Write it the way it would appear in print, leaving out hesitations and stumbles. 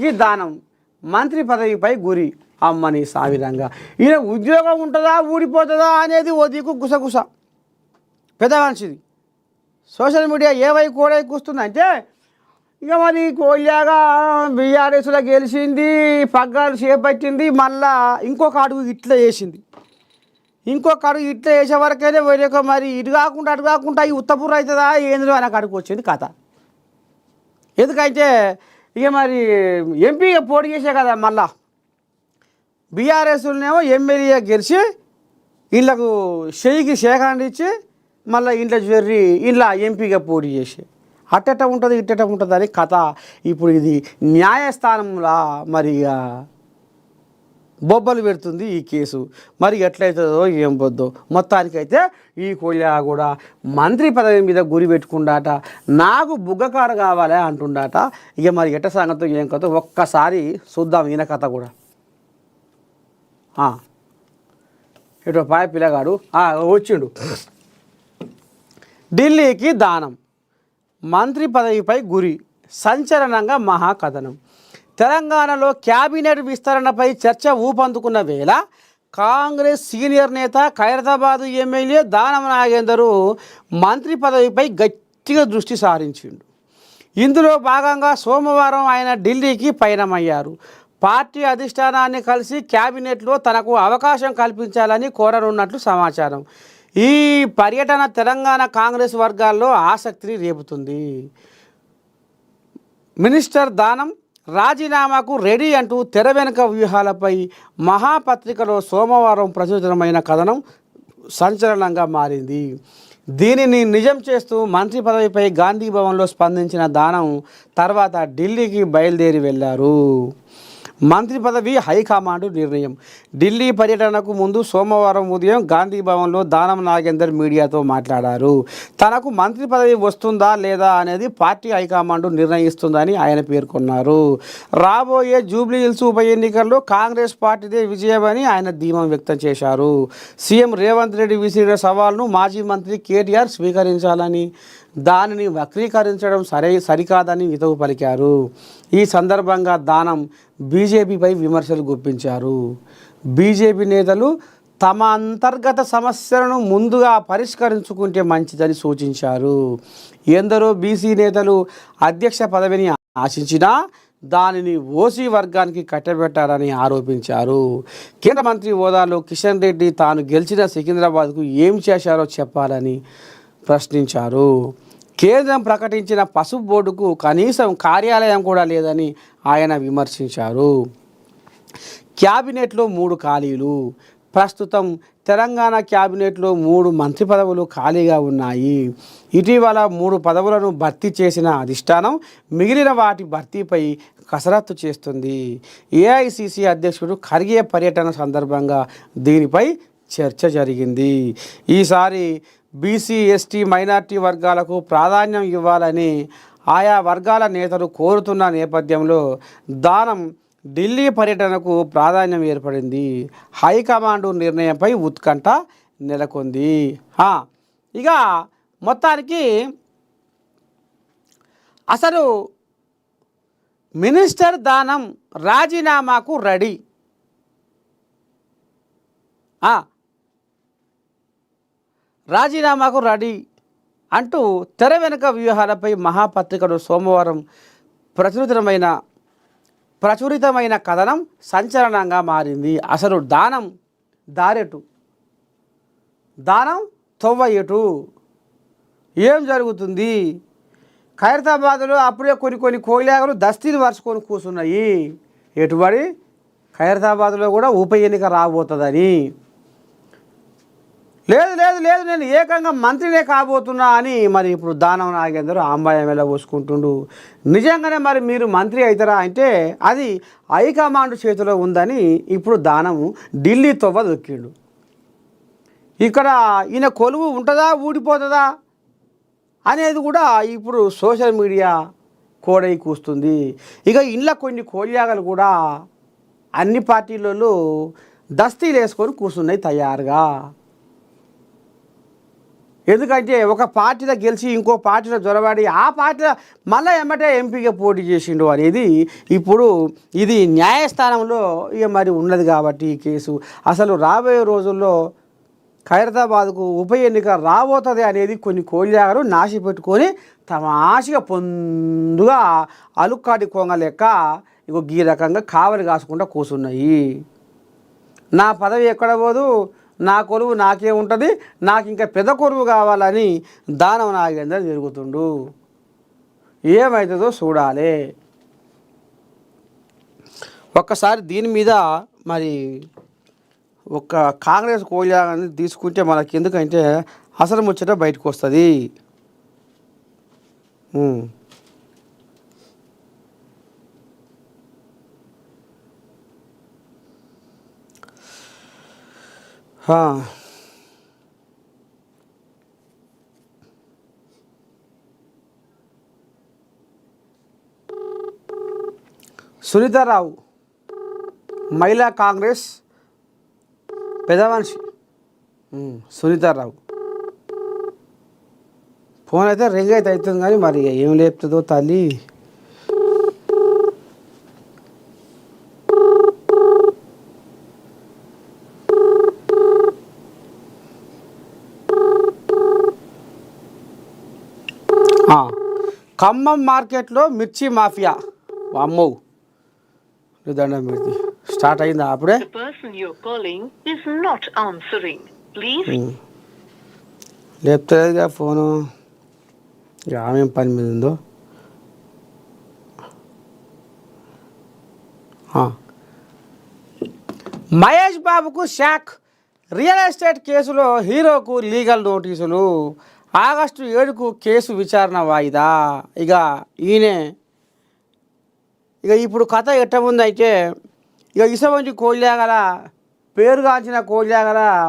ఈ దానం మంత్రి పదవిపై గురి అమ్మని సావిరంగా ఈయన ఉద్యోగం ఉంటుందా ఊడిపోతుందా అనేది ఓ దిక్కు గుసగుస పెద్ద మనిషిది. సోషల్ మీడియా ఏ వైపు కూడా కూస్తుందంటే ఇక మరి కోల్యాగా బీఆర్ఎస్లో గెలిచింది, పగ్గాలు చేపట్టింది, మళ్ళా ఇంకొక అడుగు ఇట్లా వేసింది. ఇంకొక అడుగు ఇట్లా వేసే వరకైతే వేరొక మరి ఇటు కాకుండా ఈ ఉత్తపూర్ అవుతుందా ఏందో అని అడుగు వచ్చింది కథ. ఎందుకంటే ఇక మరి ఎంపీగా పోటీ చేసే కదా, మళ్ళా బీఆర్ఎస్నేమో ఎమ్మెల్యే గెలిచి వీళ్ళకు షెయ్యికి షేఖాండ్ ఇచ్చి మళ్ళీ ఇంట్లో జర్రి ఇంట్లో ఎంపీగా పోటీ చేసి అట్టట ఉంటుంది ఇట్టట ఉంటుంది అని కథ. ఇప్పుడు ఇది న్యాయస్థానంలో మరి బొబ్బలు పెడుతుంది ఈ కేసు. మరి ఎట్లయితుందో ఏం పొద్దో. మొత్తానికైతే ఈ కోళ్ళ కూడా మంత్రి పదవి మీద గురి పెట్టుకుండాట, నాకు బుగ్గకాడ కావాలి అంటుండాట. ఇక మరి ఎట్ట సంగతో ఏం కథ ఒక్కసారి చూద్దాం ఈయన కథ కూడా. ఇటు పాయ పిల్లగాడు వచ్చిండు. ఢిల్లీకి దానం, మంత్రి పదవిపై గురి, సంచలనంగా మహాకథనం. తెలంగాణలో క్యాబినెట్ విస్తరణపై చర్చ ఊపందుకున్న వేళ కాంగ్రెస్ సీనియర్ నేత ఖైరతాబాద్ ఎమ్మెల్యే దానం నాగేందర్ మంత్రి పదవిపై గట్టిగా దృష్టి సారించిండు. ఇందులో భాగంగా సోమవారం ఆయన ఢిల్లీకి పయనమయ్యారు. పార్టీ అధిష్టానాన్ని కలిసి క్యాబినెట్లో తనకు అవకాశం కల్పించాలని కోరనున్నట్లు సమాచారం. ఈ పర్యటన తెలంగాణ కాంగ్రెస్ వర్గాల్లో ఆసక్తిని రేపుతుంది. మినిస్టర్ దానం రాజీనామాకు రెడీ అంటూ తెర వెనుక వ్యూహాలపై మహాపత్రికలో సోమవారం ప్రచురితమైన కథనం సంచలనంగా మారింది. దీనిని నిజం చేస్తూ మంత్రి పదవిపై గాంధీ భవన్లో స్పందించిన దానం తర్వాత ఢిల్లీకి బయలుదేరి వెళ్లారు. మంత్రి పదవి హైకమాండ్ నిర్ణయం. ఢిల్లీ పర్యటనకు ముందు సోమవారం ఉదయం గాంధీ భవన్లో దానం నాగేందర్ మీడియాతో మాట్లాడారు. తనకు మంత్రి పదవి వస్తుందా లేదా అనేది పార్టీ హైకమాండ్ నిర్ణయిస్తుందని ఆయన పేర్కొన్నారు. రాబోయే జూబ్లీ హిల్స్ ఉప ఎన్నికల్లో కాంగ్రెస్ పార్టీదే విజయమని ఆయన ధీమా వ్యక్తం చేశారు. సీఎం రేవంత్ రెడ్డి విసిరిన సవాల్ను మాజీ మంత్రి కేటీఆర్ స్వీకరించాలని, దానిని వక్రీకరించడం సరికాదని హితవు పలికారు. ఈ సందర్భంగా దానం బీజేపీపై విమర్శలు గుప్పించారు. బీజేపీ నేతలు తమ అంతర్గత సమస్యలను ముందుగా పరిష్కరించుకుంటే మంచిదని సూచించారు. ఎందరో బీసీ నేతలు అధ్యక్ష పదవిని ఆశించినా దానిని ఓసీ వర్గానికి కట్టబెట్టారని ఆరోపించారు. కేంద్ర మంత్రి హోదాలో కిషన్ రెడ్డి తాను గెలిచిన సికింద్రాబాద్కు ఏం చేశారో చెప్పాలని ప్రశ్నించారు. కేంద్రం ప్రకటించిన పసుపు బోర్డుకు కనీసం కార్యాలయం కూడా లేదని ఆయన విమర్శించారు. క్యాబినెట్లో 3 ఖాళీలు. ప్రస్తుతం తెలంగాణ క్యాబినెట్లో 3 మంత్రి పదవులు ఖాళీగా ఉన్నాయి. ఇటీవల 3 పదవులను భర్తీ చేసిన అధిష్టానం మిగిలిన వాటి భర్తీపై కసరత్తు చేస్తుంది. ఏఐసిసి అధ్యక్షుడు ఖర్గే పర్యటన సందర్భంగా దీనిపై చర్చ జరిగింది. ఈసారి బీసీ, ఎస్టీ, మైనార్టీ వర్గాలకు ప్రాధాన్యం ఇవ్వాలని ఆయా వర్గాల నేతలు కోరుతున్న నేపథ్యంలో దానం ఢిల్లీ పర్యటనకు ప్రాధాన్యం ఏర్పడింది. హైకమాండ్ నిర్ణయంపై ఉత్కంఠ నెలకొంది. ఇక మొత్తానికి అసలు మినిస్టర్ దానం రాజీనామాకు రెడీ. రాజీనామాకు రెడీ అంటూ తెర వెనుక వ్యూహాలపై మహాపత్రికలో సోమవారం ప్రచురితమైన కథనం సంచలనంగా మారింది. అసలు దానం దారెటు, దానం తొవ్వ ఎటు, ఏం జరుగుతుంది? ఖైరతాబాద్లో అప్పుడే కొన్ని కోయిలాగలు దస్తీలు వరుసుకొని కూర్చున్నాయి. ఎటుబడి ఖైరతాబాద్లో కూడా ఉప ఎన్నిక రాబోతుందని. లేదు నేను ఏకంగా మంత్రినే కాబోతున్నా అని మరి ఇప్పుడు దానం నాగేందర్ ఆంబాయం ఎలా పోసుకుంటుండు. నిజంగానే మరి మీరు మంత్రి అవుతారా అంటే అది హైకమాండ్ చేతిలో ఉందని ఇప్పుడు దానము ఢిల్లీ తొవ్వ దొక్కిండు. ఇక్కడ ఈయన కొలువు ఉంటుందా ఊడిపోతుందా అనేది కూడా ఇప్పుడు సోషల్ మీడియా కోడై కూస్తుంది. ఇక ఇంట్లో కొన్ని కోల్యాగలు కూడా అన్ని పార్టీలలో దస్తీలు వేసుకొని కూర్చున్నాయి తయారుగా. ఎందుకంటే ఒక పార్టీలో గెలిచి ఇంకో పార్టీలో జొరబడి ఆ పార్టీలో మళ్ళీ ఎమ్మటే ఎంపీగా పోటీ చేసిండు అనేది ఇప్పుడు ఇది న్యాయస్థానంలో ఇక మరి ఉన్నది కాబట్టి ఈ కేసు అసలు రాబోయే రోజుల్లో ఖైరతాబాద్కు ఉప ఎన్నిక రాబోతుంది అనేది కొన్ని కోళ్ళాగారు నాసి పెట్టుకొని తమాషగా పొందుగా అలుక్కాటి కొంగ లెక్క ఇగో ఈ రకంగా కావలి కాసుకుంటూ కూర్చున్నాయి. నా పదవి ఎక్కడ పోదు, నా కొలువు నాకే ఉంటుంది, నాకు ఇంకా పెద్ద కొలువు కావాలని దానం నాగేందర్ తిరుగుతుండు. ఏమవుతుందో చూడాలి. ఒక్కసారి దీని మీద మరి ఒక కాంగ్రెస్ కోళ్ళని తీసుకుంటే మనకి ఎందుకంటే అసలు ముచ్చట బయటకు వస్తుంది. సునీతారావు మహిళా కాంగ్రెస్ పెద్ద మనిషి సునీతారావు ఫోన్ అయితే రింగ్ అయితే అవుతుంది కానీ మరి ఏం లేపుతుందో తల్లి. ఖమ్మం మార్కెట్లో మిర్చి మాఫియా అమ్మో దండం పెడితే స్టార్ట్ అయిందా అప్పుడే. లేపుతుందిగా ఫోను. ఇక ఆమె పని మీద ఉందో. మహేష్ బాబుకు షాక్. రియల్ ఎస్టేట్ కేసులో హీరోకు లీగల్ నోటీసులు. ఆగస్టు 7కు కేసు విచారణ వాయిదా. ఇక ఈయనే ఇప్పుడు కథ ఎట్ట ఉందంటే ఇక ఇసవంటి కోళ్ళాగల పేరుగాంచిన కోళ్ళాగల